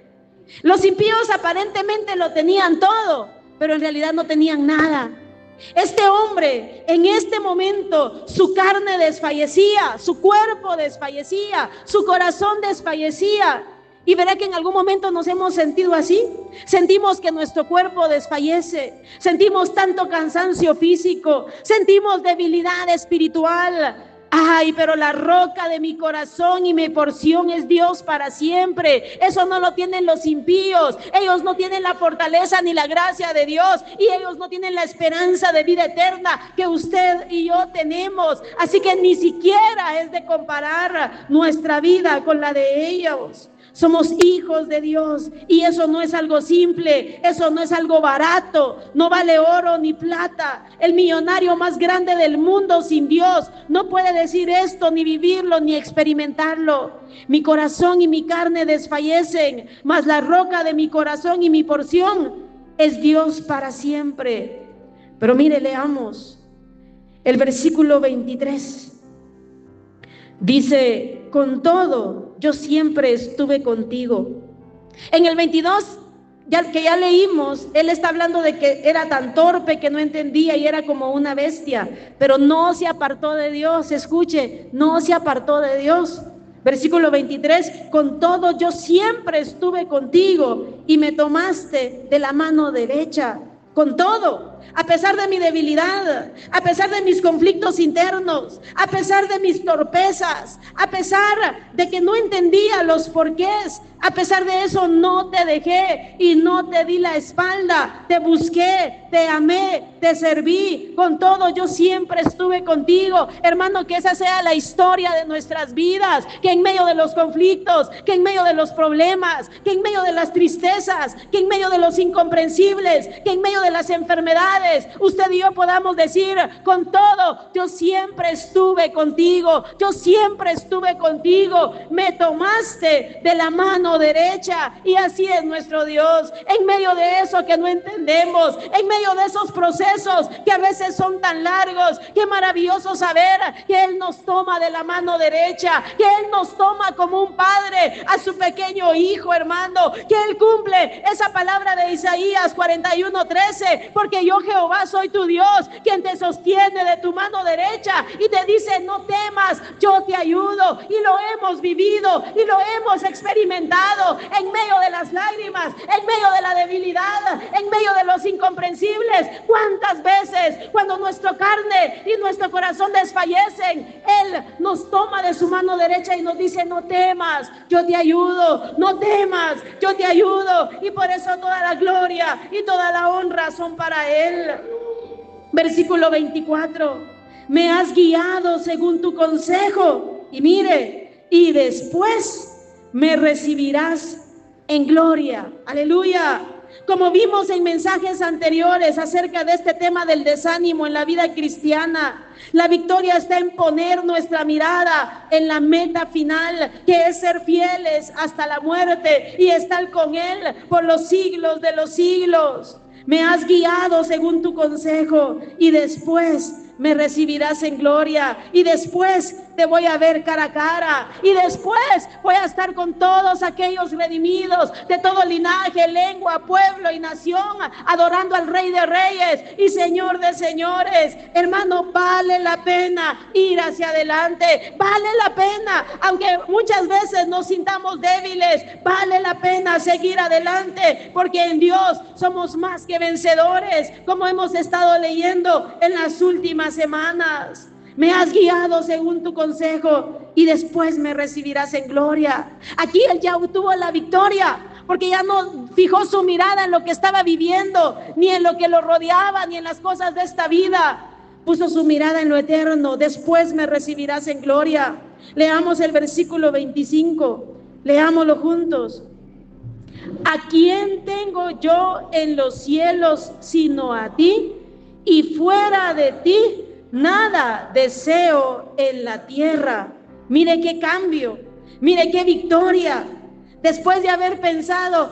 Los impíos aparentemente lo tenían todo, pero en realidad no tenían nada. Este hombre, en este momento, su carne desfallecía, su cuerpo desfallecía, su corazón desfallecía. Y verá que en algún momento nos hemos sentido así. Sentimos que nuestro cuerpo desfallece, sentimos tanto cansancio físico, sentimos debilidad espiritual. Ay, pero la roca de mi corazón y mi porción es Dios para siempre. Eso no lo tienen los impíos. Ellos no tienen la fortaleza ni la gracia de Dios, y ellos no tienen la esperanza de vida eterna que usted y yo tenemos. Así que ni siquiera es de comparar nuestra vida con la de ellos. Somos hijos de Dios y eso no es algo simple, eso no es algo barato, no vale oro ni plata. El millonario más grande del mundo sin Dios no puede decir esto, ni vivirlo, ni experimentarlo. Mi corazón y mi carne desfallecen, mas la roca de mi corazón y mi porción es Dios para siempre. Pero mire, leamos el versículo 23. Dice: con todo, yo siempre estuve contigo. En el 22, ya leímos, él está hablando de que era tan torpe que no entendía y era como una bestia, pero no se apartó de Dios. Escuche, no se apartó de Dios. Versículo 23, con todo yo siempre estuve contigo y me tomaste de la mano derecha. Con todo, a pesar de mi debilidad, a pesar de mis conflictos internos, a pesar de mis torpezas, a pesar de que no entendía los porqués, a pesar de eso no te dejé y no te di la espalda, te busqué, te amé, te serví. Con todo yo siempre estuve contigo. Hermano, que esa sea la historia de nuestras vidas, que en medio de los conflictos, que en medio de los problemas, que en medio de las tristezas, que en medio de los incomprensibles, que en medio de las enfermedades, usted y yo podamos decir: con todo yo siempre estuve contigo, yo siempre estuve contigo, me tomaste de la mano derecha. Y así es nuestro Dios. En medio de eso que no entendemos, en medio de esos procesos que a veces son tan largos, qué maravilloso saber que Él nos toma de la mano derecha, que Él nos toma como un padre a su pequeño hijo, hermano, que Él cumple esa palabra de Isaías 41:13, porque yo, Jehová, soy tu Dios, quien te sostiene de tu mano derecha y te dice: no temas, yo te ayudo. Y lo hemos vivido y lo hemos experimentado en medio de las lágrimas, en medio de la debilidad, en medio de los incomprensibles. ¿Cuántas veces cuando nuestra carne y nuestro corazón desfallecen, Él nos toma de su mano derecha y nos dice: no temas, yo te ayudo, no temas, yo te ayudo? Y por eso toda la gloria y toda la honra son para Él. Versículo 24, me has guiado según tu consejo, y mire, y después me recibirás en gloria. Aleluya. Como vimos en mensajes anteriores acerca de este tema del desánimo en la vida cristiana, la victoria está en poner nuestra mirada en la meta final, que es ser fieles hasta la muerte y estar con Él por los siglos de los siglos. Me has guiado según tu consejo y después me recibirás en gloria, y después te voy a ver cara a cara, y después voy a estar con todos aquellos redimidos de todo linaje, lengua, pueblo y nación, adorando al Rey de Reyes y Señor de Señores. Hermano, vale la pena ir hacia adelante, vale la pena, aunque muchas veces nos sintamos débiles, vale la pena seguir adelante, porque en Dios somos más que vencedores, como hemos estado leyendo en las últimas semanas. Me has guiado según tu consejo y después me recibirás en gloria. Aquí él ya obtuvo la victoria, porque ya no fijó su mirada en lo que estaba viviendo, ni en lo que lo rodeaba, ni en las cosas de esta vida. Puso su mirada en lo eterno. Después me recibirás en gloria. Leamos el versículo 25. Leámoslo juntos. ¿A quién tengo yo en los cielos sino a ti? Y fuera de ti nada deseo en la tierra. Mire qué cambio, mire qué victoria. Después de haber pensado: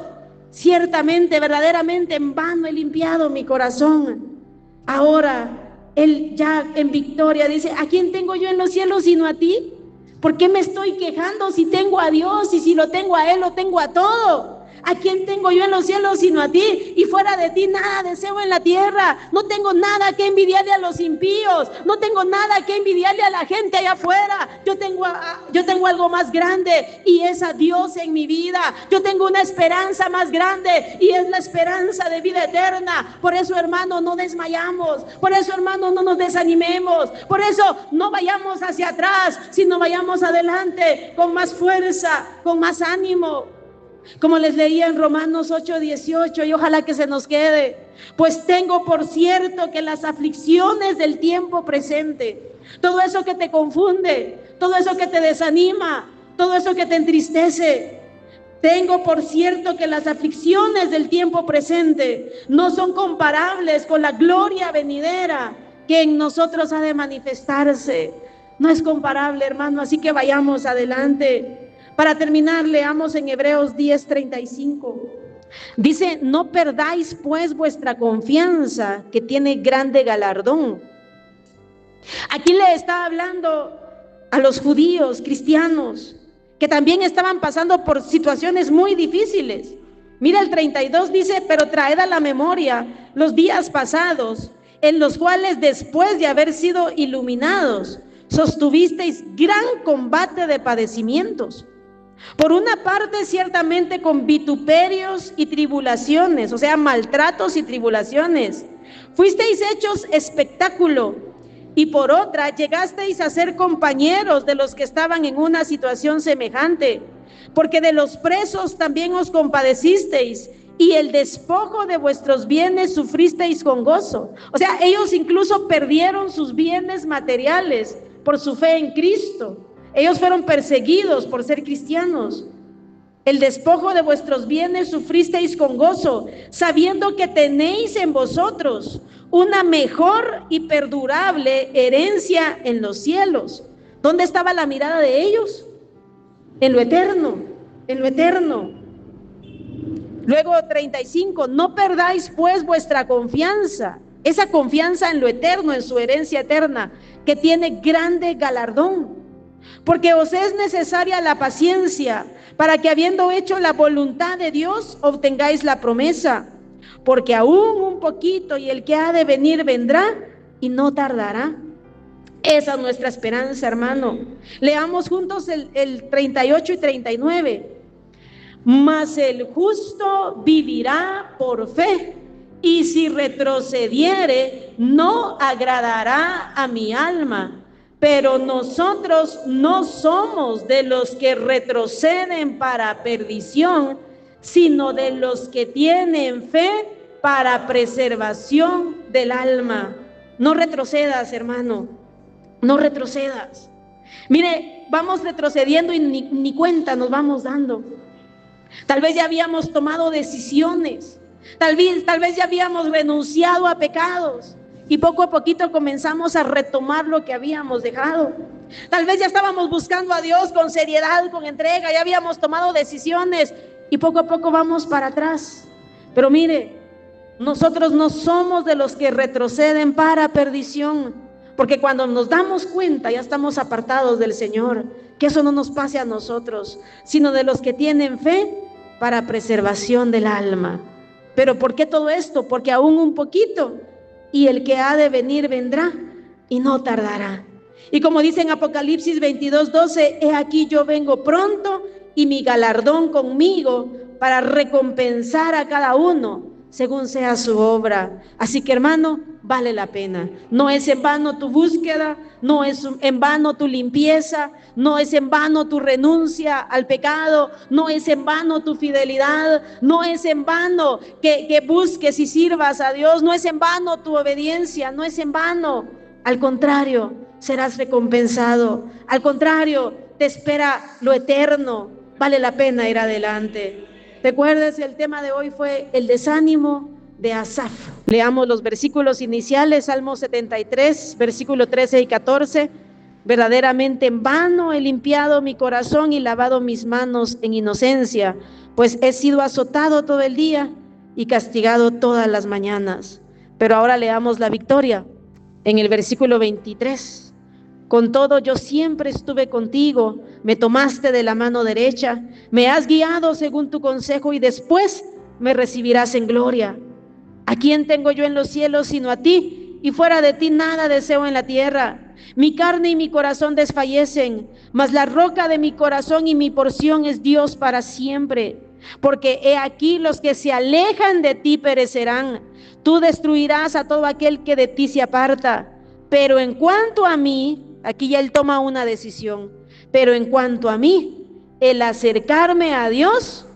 ciertamente, verdaderamente en vano he limpiado mi corazón, ahora él ya en victoria dice: ¿a quién tengo yo en los cielos sino a ti? ¿Por qué me estoy quejando si tengo a Dios? Y si lo tengo a Él, lo tengo a todo. ¿A quién tengo yo en los cielos sino a ti? Y fuera de ti nada deseo en la tierra. No tengo nada que envidiarle a los impíos. No tengo nada que envidiarle a la gente allá afuera. Yo tengo algo más grande, y es a Dios en mi vida. Yo tengo una esperanza más grande, y es la esperanza de vida eterna. Por eso, hermano, no desmayamos. Por eso, hermano, no nos desanimemos. Por eso no vayamos hacia atrás, sino vayamos adelante con más fuerza, con más ánimo. Como les leía en Romanos 8:18, y ojalá que se nos quede: pues tengo por cierto que las aflicciones del tiempo presente, todo eso que te confunde, todo eso que te desanima, todo eso que te entristece, Tengo por cierto que las aflicciones del tiempo presente no son comparables con la gloria venidera que en nosotros ha de manifestarse. No es comparable, hermano, así que vayamos adelante. Para terminar, leamos en Hebreos 10:35. Dice: no perdáis pues vuestra confianza, que tiene grande galardón. Aquí le está hablando a los judíos cristianos que también estaban pasando por situaciones muy difíciles. Mira el 32, dice: pero traed a la memoria los días pasados, en los cuales después de haber sido iluminados, sostuvisteis gran combate de padecimientos. Por una parte, ciertamente con vituperios y tribulaciones, o sea, maltratos y tribulaciones, fuisteis hechos espectáculo. Y por otra, llegasteis a ser compañeros de los que estaban en una situación semejante, porque de los presos también os compadecisteis, y el despojo de vuestros bienes sufristeis con gozo. O sea, ellos incluso perdieron sus bienes materiales por su fe en Cristo. Ellos fueron perseguidos por ser cristianos. El despojo de vuestros bienes sufristeis con gozo, sabiendo que tenéis en vosotros una mejor y perdurable herencia en los cielos. ¿Dónde estaba la mirada de ellos? En lo eterno, en lo eterno. Luego 35, no perdáis pues vuestra confianza, esa confianza en lo eterno, en su herencia eterna, que tiene grande galardón. Porque os es necesaria la paciencia, para que habiendo hecho la voluntad de Dios, obtengáis la promesa. Porque aún un poquito, y el que ha de venir vendrá, y no tardará. Esa es nuestra esperanza, hermano. Leamos juntos el 38 y 39. Mas el justo vivirá por fe, y si retrocediere, no agradará a mi alma. Pero nosotros no somos de los que retroceden para perdición, sino de los que tienen fe para preservación del alma. No retrocedas, hermano, no retrocedas. Mire, vamos retrocediendo y ni cuenta nos vamos dando. Tal vez ya habíamos tomado decisiones, tal vez ya habíamos renunciado a pecados, y poco a poquito comenzamos a retomar lo que habíamos dejado. Tal vez ya estábamos buscando a Dios con seriedad, con entrega, ya habíamos tomado decisiones, y poco a poco vamos para atrás. Pero mire, nosotros no somos de los que retroceden para perdición, porque cuando nos damos cuenta ya estamos apartados del Señor. Que eso no nos pase a nosotros, sino de los que tienen fe para preservación del alma. ¿Pero por qué todo esto? Porque aún un poquito, y el que ha de venir vendrá, y no tardará. Y como dice en Apocalipsis 22:12, he aquí yo vengo pronto, y mi galardón conmigo, para recompensar a cada uno según sea su obra. Así que, hermano, vale la pena. No es en vano tu búsqueda, no es en vano tu limpieza, no es en vano tu renuncia al pecado, no es en vano tu fidelidad, no es en vano que busques y sirvas a Dios, no es en vano tu obediencia, no es en vano. Al contrario, serás recompensado. Al contrario, te espera lo eterno. Vale la pena ir adelante. Recuerdes, el tema de hoy fue el desánimo de Asaf. Leamos los versículos iniciales, Salmo 73, versículo 13 y 14. Verdaderamente en vano he limpiado mi corazón y lavado mis manos en inocencia, pues he sido azotado todo el día y castigado todas las mañanas. Pero ahora leamos la victoria en el versículo 23. Con todo, yo siempre estuve contigo, me tomaste de la mano derecha, me has guiado según tu consejo y después me recibirás en gloria. ¿A quién tengo yo en los cielos sino a ti? Y fuera de ti nada deseo en la tierra. Mi carne y mi corazón desfallecen, mas la roca de mi corazón y mi porción es Dios para siempre. Porque he aquí los que se alejan de ti perecerán. Tú destruirás a todo aquel que de ti se aparta. Pero en cuanto a mí, aquí ya él toma una decisión, pero en cuanto a mí, el acercarme a Dios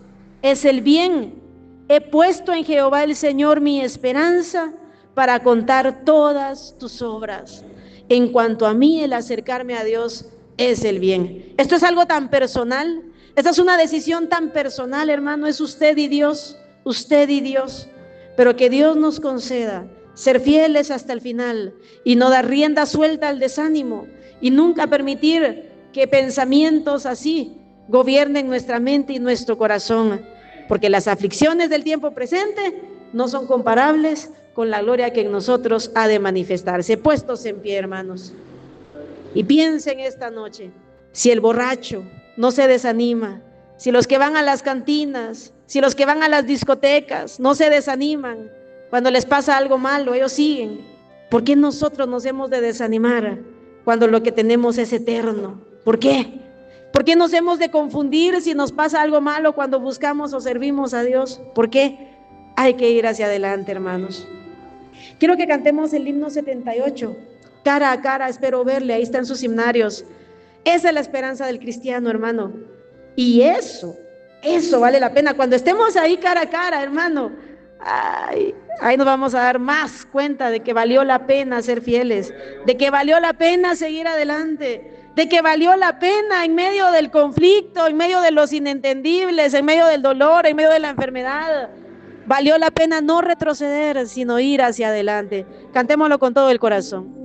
es el bien. He puesto en Jehová el Señor mi esperanza para contar todas tus obras. En cuanto a mí, el acercarme a Dios es el bien. Esto es algo tan personal Esta es una decisión tan personal, hermano, es usted y Dios, pero que Dios nos conceda ser fieles hasta el final y no dar rienda suelta al desánimo y nunca permitir que pensamientos así gobiernen nuestra mente y nuestro corazón, porque las aflicciones del tiempo presente no son comparables con la gloria que en nosotros ha de manifestarse. Puestos en pie, hermanos, y piensen esta noche, si el borracho no se desanima, si los que van a las cantinas, si los que van a las discotecas no se desaniman, cuando les pasa algo malo, ellos siguen, ¿por qué nosotros nos hemos de desanimar cuando lo que tenemos es eterno? ¿Por qué? ¿Por qué nos hemos de confundir si nos pasa algo malo cuando buscamos o servimos a Dios? ¿Por qué? Hay que ir hacia adelante, hermanos. Quiero que cantemos el himno 78, cara a cara, espero verle, ahí están sus himnarios. Esa es la esperanza del cristiano, hermano. Y eso vale la pena. Cuando estemos ahí cara a cara, hermano, ahí nos vamos a dar más cuenta de que valió la pena ser fieles, de que valió la pena seguir adelante, de que valió la pena en medio del conflicto, en medio de los inentendibles, en medio del dolor, en medio de la enfermedad. Valió la pena no retroceder, sino ir hacia adelante. Cantémoslo con todo el corazón.